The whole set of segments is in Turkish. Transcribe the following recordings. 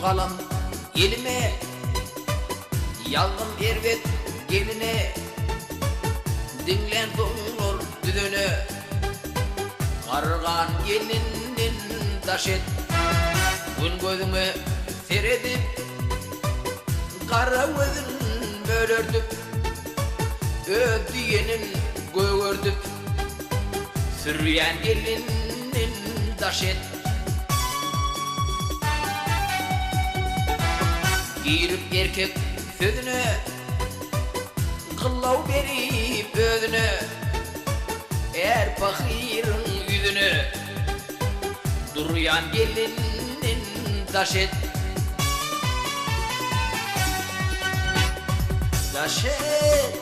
kalam elime, yalgın ervet geline, dinlen soğur düdünü, kargan gelinin taş et. Gün gözümü seyredip, kara gözün bölürdüp, ödüyenin göğürdüp, sürüyen gelinin taş et. Girip erkek sözünü, kıllav berip özünü, er fakirin yüzünü, duruyan gelinin taş et. Taş et,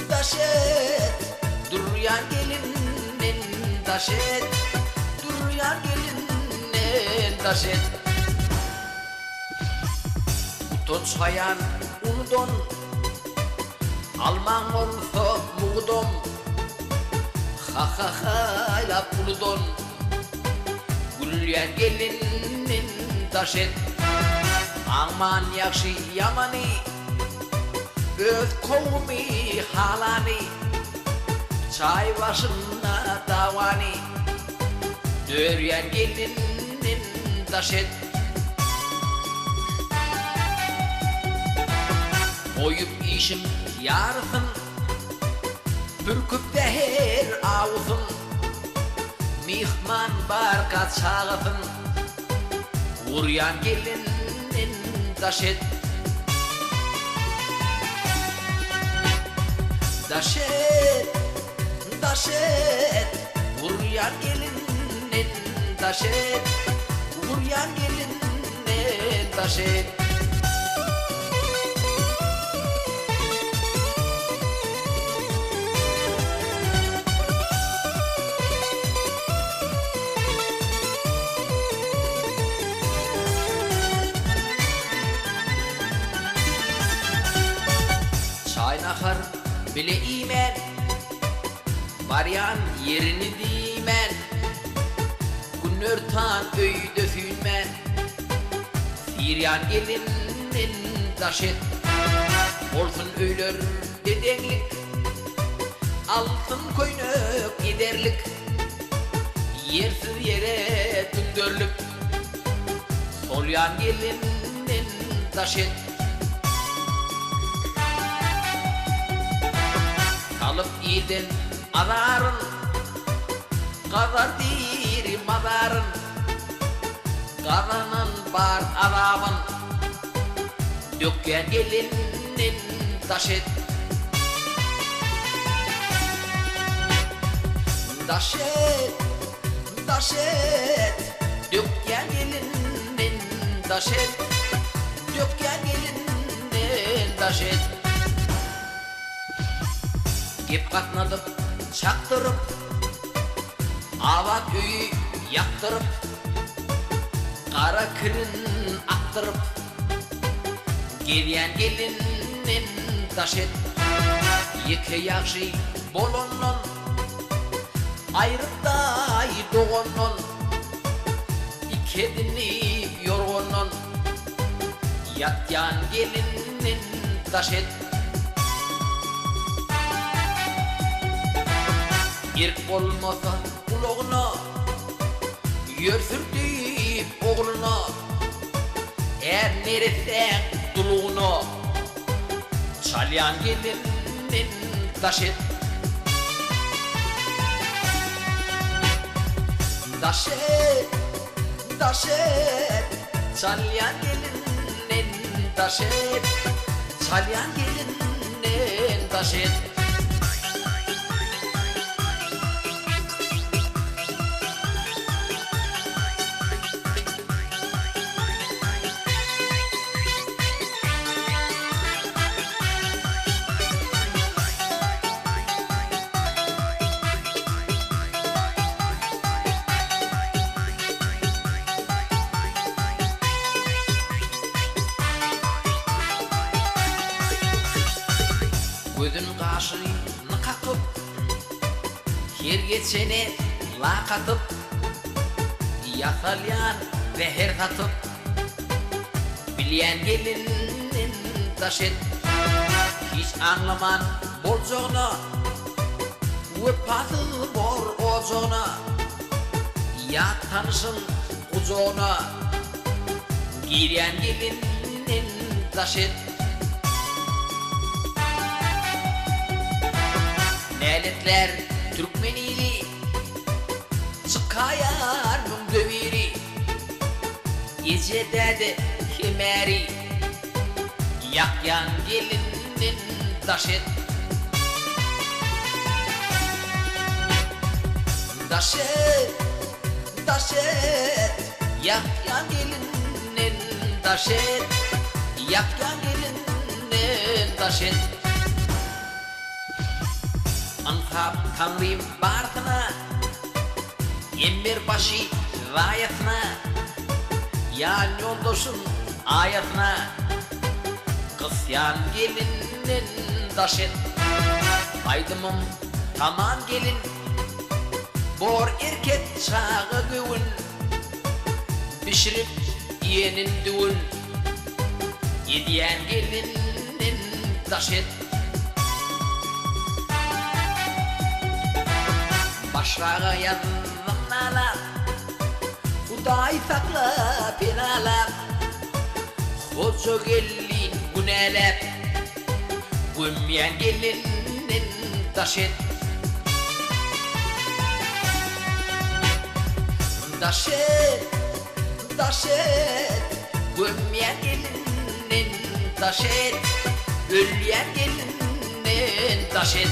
taş et, duruyan gelinin taş et, duruyan gelinin taş et. Utoç hayan unudon, alman olsa muğdom, ha ha ha lap uludon, gülyen gelinin taş et. Aman yakşı yamani, öz kovmi halani, çay başında davani, döryen gelinin taş et. Koyup işim yarısın, pürküp de her ağzın, mihman barka çağısın, uğrayan gelinin taş et. Taş et, taş et, uğrayan gelinin taş et, uğrayan gelinin taş et. Çaynakar bile imen, varyan yerini dimen, günler tan öyde sünmen, siryan gelinin taş et. Olsun öyler dedenlik, altın koynuk giderlik, yersiz yere tündörlük, solyan gelinin taş et. Alıp iyiden adarın, kadar diri madarın, kadanın bar adamın, dökken gelinin taş et. Taş et, taş et, dökken gelinin taş et, dökken gelinin taş et. Gep katnadıp, çaktırıp, ava köyü yaktırıp, kara kirin aktırıp, gelyen gelinin taş et. Yeke yakşı bolonnon, ayrıkday doğonnon, ikedini yorgonnon, yatyan gelinin taş et. İrk olmasa kulağına, yörsürdüyüp oğluna, er neresen duluğuna, çalyan gelinin taş et. Taş et, taş et, çalyan gelinin taş et, çalyan gelinin taş et. Gözün kaşığını kakıp, her geçene lakatıp, yakalyan ve her katıp, Ölyen gelinin taş et. Hiç anlaman bolcağına, öpadı bor ocağına. Ya tanışın kucağına, giryen gelinin taş et. Neletler Türkmenili, çıkayar döviri. Gecede de himeri, yakyan gelinin taş et. Taş et, taş et, yakyan gelinin taş et. Yakyan gelinin taş et. Ankap tanrım barkına, emir başı rayetine. Ya yoldaşın ayetine, kısyan gelinin taş et. Aydımım tamam gelin, bor erkek çağı güvün. Pişirip yenin düğün, yediyen gelinin taş et. Başrağı yanımnalar, Huday sakla penalap. Koca gelin günelep, gömmeyen gelinin taş et. Taş et, taş et, gömmeyen gelinin taş et. Ölyen gelinin taş et.